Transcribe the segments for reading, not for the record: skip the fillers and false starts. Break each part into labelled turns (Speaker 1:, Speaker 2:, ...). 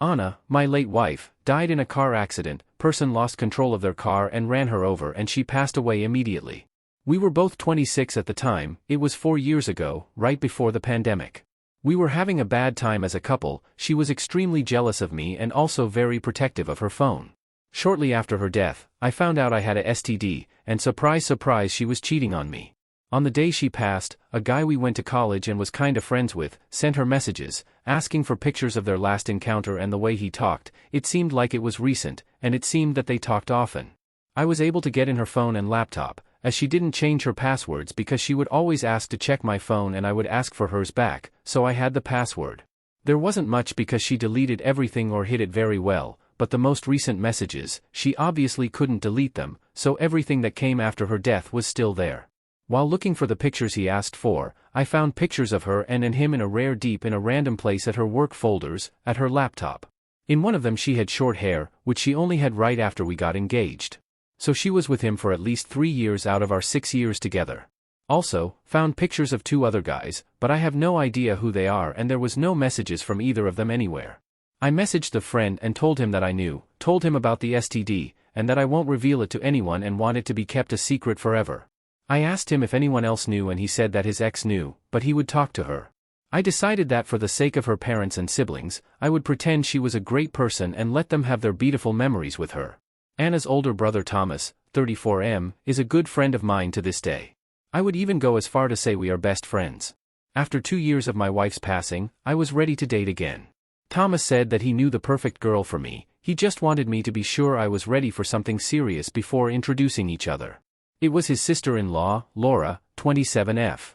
Speaker 1: Anna, my late wife, died in a car accident. Person lost control of their car and ran her over and she passed away immediately. We were both 26 at the time. It was 4 years ago, right before the pandemic. We were having a bad time as a couple. She was extremely jealous of me and also very protective of her phone. Shortly after her death, I found out I had a STD, and surprise surprise she was cheating on me. On the day she passed, a guy we went to college and was kinda friends with, sent her messages, asking for pictures of their last encounter and the way he talked. It seemed like it was recent, and it seemed that they talked often. I was able to get in her phone and laptop, as she didn't change her passwords because she would always ask to check my phone and I would ask for hers back, so I had the password. There wasn't much because she deleted everything or hid it very well, but the most recent messages, she obviously couldn't delete them, so everything that came after her death was still there. While looking for the pictures he asked for, I found pictures of her and him in a rare deep in a random place at her work folders, at her laptop. In one of them she had short hair, which she only had right after we got engaged. So she was with him for at least 3 years out of our 6 years together. Also, found pictures of 2 other guys, but I have no idea who they are and there was no messages from either of them anywhere. I messaged the friend and told him that I knew, told him about the STD, and that I won't reveal it to anyone and want it to be kept a secret forever. I asked him if anyone else knew and he said that his ex knew, but he would talk to her. I decided that for the sake of her parents and siblings, I would pretend she was a great person and let them have their beautiful memories with her. Anna's older brother Thomas, 34M, is a good friend of mine to this day. I would even go as far to say we are best friends. After 2 years of my wife's passing, I was ready to date again. Thomas said that he knew the perfect girl for me. He just wanted me to be sure I was ready for something serious before introducing each other. It was his sister-in-law, Laura, 27F.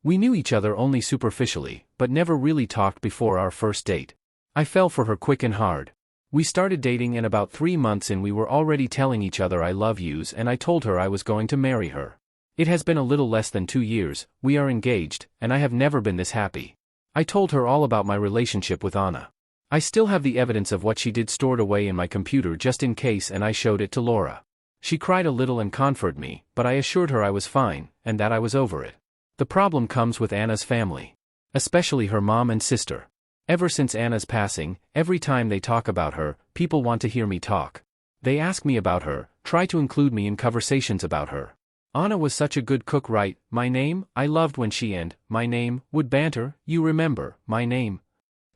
Speaker 1: We knew each other only superficially, but never really talked before our first date. I fell for her quick and hard. We started dating and about 3 months in we were already telling each other I love yous and I told her I was going to marry her. It has been a little less than 2 years, we are engaged, and I have never been this happy. I told her all about my relationship with Anna. I still have the evidence of what she did stored away in my computer just in case and I showed it to Laura. She cried a little and comforted me, but I assured her I was fine, and that I was over it. The problem comes with Anna's family. Especially her mom and sister. Ever since Anna's passing, every time they talk about her, people want to hear me talk. They ask me about her, try to include me in conversations about her. Anna was such a good cook, right? My name, I loved when she and my name would banter, you remember, my name.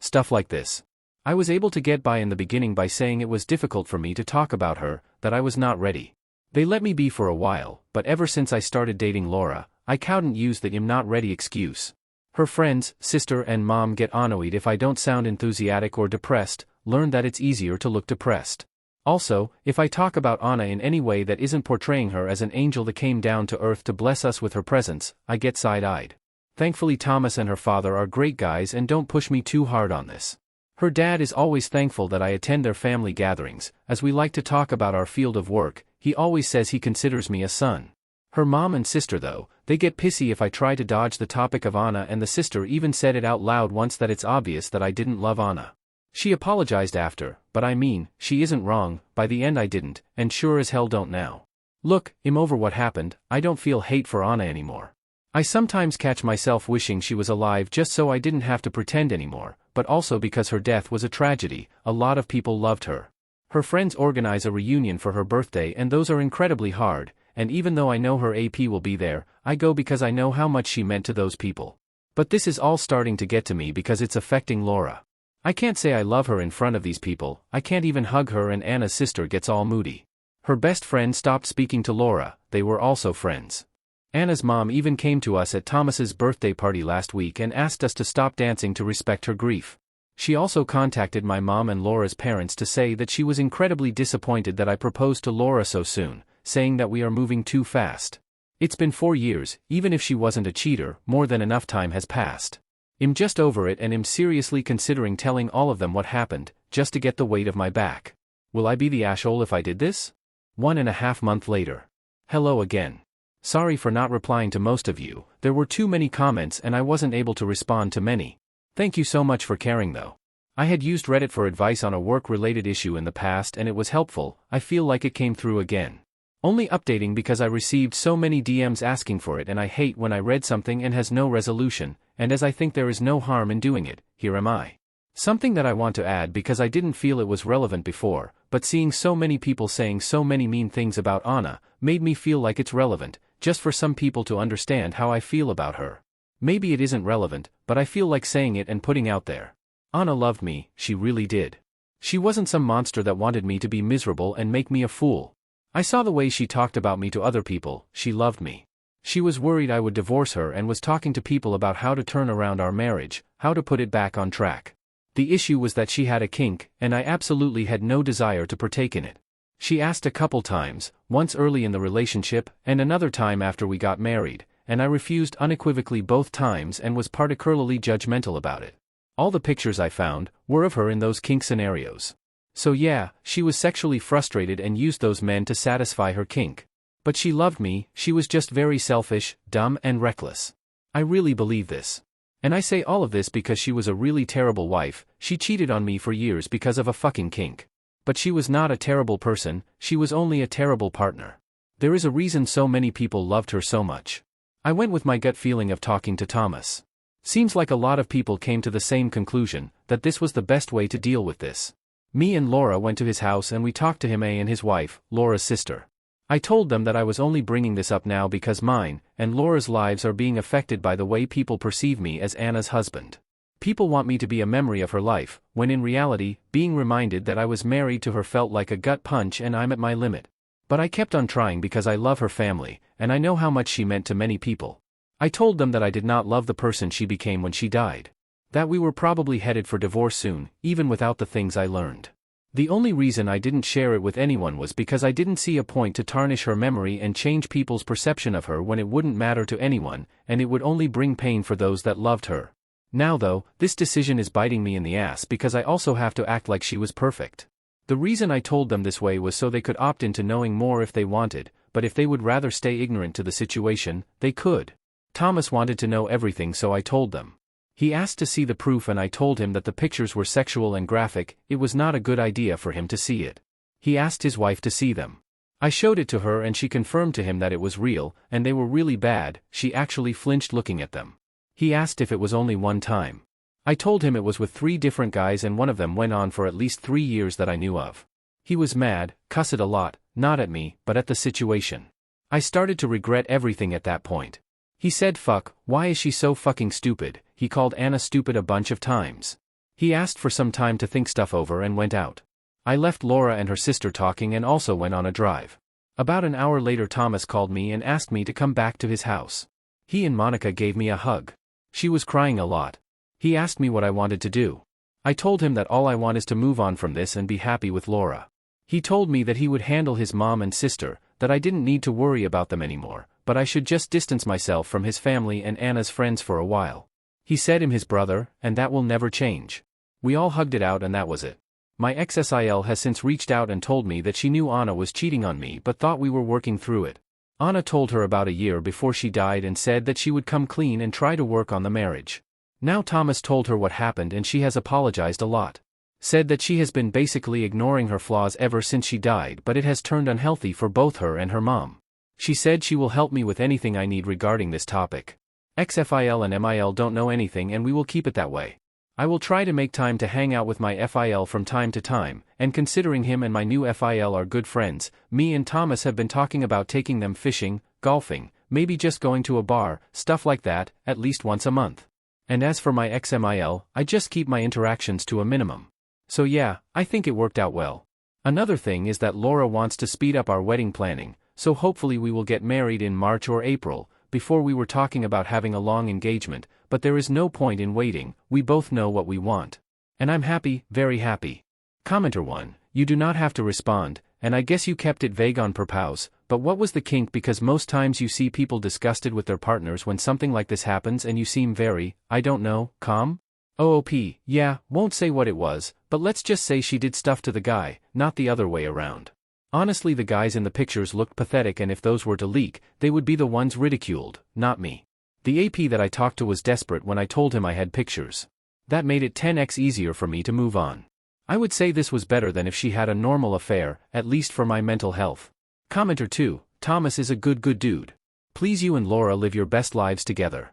Speaker 1: Stuff like this. I was able to get by in the beginning by saying it was difficult for me to talk about her, that I was not ready. They let me be for a while, but ever since I started dating Laura, I couldn't use the "I'm not ready" excuse. Her friends, sister and mom get annoyed if I don't sound enthusiastic or depressed, learn that it's easier to look depressed. Also, if I talk about Anna in any way that isn't portraying her as an angel that came down to earth to bless us with her presence, I get side-eyed. Thankfully Thomas and her father are great guys and don't push me too hard on this. Her dad is always thankful that I attend their family gatherings, as we like to talk about our field of work. He always says he considers me a son. Her mom and sister though, they get pissy if I try to dodge the topic of Anna and the sister even said it out loud once that it's obvious that I didn't love Anna. She apologized after, but I mean, she isn't wrong, by the end I didn't, and sure as hell don't now. Look, I'm over what happened, I don't feel hate for Anna anymore. I sometimes catch myself wishing she was alive just so I didn't have to pretend anymore, but also because her death was a tragedy, a lot of people loved her. Her friends organize a reunion for her birthday and those are incredibly hard, and even though I know her AP will be there, I go because I know how much she meant to those people. But this is all starting to get to me because it's affecting Laura. I can't say I love her in front of these people, I can't even hug her and Anna's sister gets all moody. Her best friend stopped speaking to Laura, they were also friends. Anna's mom even came to us at Thomas's birthday party last week and asked us to stop dancing to respect her grief. She also contacted my mom and Laura's parents to say that she was incredibly disappointed that I proposed to Laura so soon, saying that we are moving too fast. It's been 4 years, even if she wasn't a cheater, more than enough time has passed. I'm just over it and am seriously considering telling all of them what happened, just to get the weight of my back. Will I be the asshole if I did this? 1.5 months later. Hello again. Sorry for not replying to most of you, there were too many comments and I wasn't able to respond to many. Thank you so much for caring though. I had used Reddit for advice on a work-related issue in the past and it was helpful, I feel like it came through again. Only updating because I received so many DMs asking for it and I hate when I read something and has no resolution, and as I think there is no harm in doing it, here am I. Something that I want to add because I didn't feel it was relevant before, but seeing so many people saying so many mean things about Anna made me feel like it's relevant, just for some people to understand how I feel about her. Maybe it isn't relevant, but I feel like saying it and putting out there. Anna loved me, she really did. She wasn't some monster that wanted me to be miserable and make me a fool. I saw the way she talked about me to other people, she loved me. She was worried I would divorce her and was talking to people about how to turn around our marriage, how to put it back on track. The issue was that she had a kink, and I absolutely had no desire to partake in it. She asked a couple times, once early in the relationship, and another time after we got married, and I refused unequivocally both times and was particularly judgmental about it. All the pictures I found were of her in those kink scenarios. So yeah, she was sexually frustrated and used those men to satisfy her kink. But she loved me, she was just very selfish, dumb and reckless. I really believe this. And I say all of this because she was a really terrible wife. She cheated on me for years because of a fucking kink. But she was not a terrible person, she was only a terrible partner. There is a reason so many people loved her so much. I went with my gut feeling of talking to Thomas. Seems like a lot of people came to the same conclusion, that this was the best way to deal with this. Me and Laura went to his house and we talked to him and his wife, Laura's sister. I told them that I was only bringing this up now because mine and Laura's lives are being affected by the way people perceive me as Anna's husband. People want me to be a memory of her life, when in reality, being reminded that I was married to her felt like a gut punch and I'm at my limit. But I kept on trying because I love her family, and I know how much she meant to many people. I told them that I did not love the person she became when she died. That we were probably headed for divorce soon, even without the things I learned. The only reason I didn't share it with anyone was because I didn't see a point to tarnish her memory and change people's perception of her when it wouldn't matter to anyone, and it would only bring pain for those that loved her. Now though, this decision is biting me in the ass because I also have to act like she was perfect. The reason I told them this way was so they could opt into knowing more if they wanted, but if they would rather stay ignorant to the situation, they could. Thomas wanted to know everything, so I told them. He asked to see the proof and I told him that the pictures were sexual and graphic, it was not a good idea for him to see it. He asked his wife to see them. I showed it to her and she confirmed to him that it was real, and they were really bad. She actually flinched looking at them. He asked if it was only one time. I told him it was with 3 different guys and one of them went on for at least 3 years that I knew of. He was mad, cussed a lot, not at me, but at the situation. I started to regret everything at that point. He said fuck, why is she so fucking stupid? He called Anna stupid a bunch of times. He asked for some time to think stuff over and went out. I left Laura and her sister talking and also went on a drive. About an hour later Thomas called me and asked me to come back to his house. He and Monica gave me a hug. She was crying a lot. He asked me what I wanted to do. I told him that all I want is to move on from this and be happy with Laura. He told me that he would handle his mom and sister, that I didn't need to worry about them anymore, but I should just distance myself from his family and Anna's friends for a while. He said I'm his brother, and that will never change. We all hugged it out and that was it. My ex-SIL has since reached out and told me that she knew Anna was cheating on me but thought we were working through it. Anna told her about a year before she died and said that she would come clean and try to work on the marriage. Now Thomas told her what happened and she has apologized a lot. Said that she has been basically ignoring her flaws ever since she died, but it has turned unhealthy for both her and her mom. She said she will help me with anything I need regarding this topic. Ex-FIL and MIL don't know anything and we will keep it that way. I will try to make time to hang out with my FIL from time to time, and considering him and my new FIL are good friends, me and Thomas have been talking about taking them fishing, golfing, maybe just going to a bar, stuff like that, at least once a month. And as for my ex-MIL, I just keep my interactions to a minimum. So yeah, I think it worked out well. Another thing is that Laura wants to speed up our wedding planning, so hopefully we will get married in March or April. Before we were talking about having a long engagement, but there is no point in waiting, we both know what we want. And I'm happy, very happy. Commenter 1, you do not have to respond, and I guess you kept it vague on purpose, but what was the kink? Because most times you see people disgusted with their partners when something like this happens and you seem very, I don't know, calm? OOP, yeah, won't say what it was, but let's just say she did stuff to the guy, not the other way around. Honestly, the guys in the pictures looked pathetic, and if those were to leak, they would be the ones ridiculed, not me. The AP that I talked to was desperate when I told him I had pictures. That made it 10x easier for me to move on. I would say this was better than if she had a normal affair, at least for my mental health. Commenter 2, Thomas is a good dude. Please, you and Laura live your best lives together.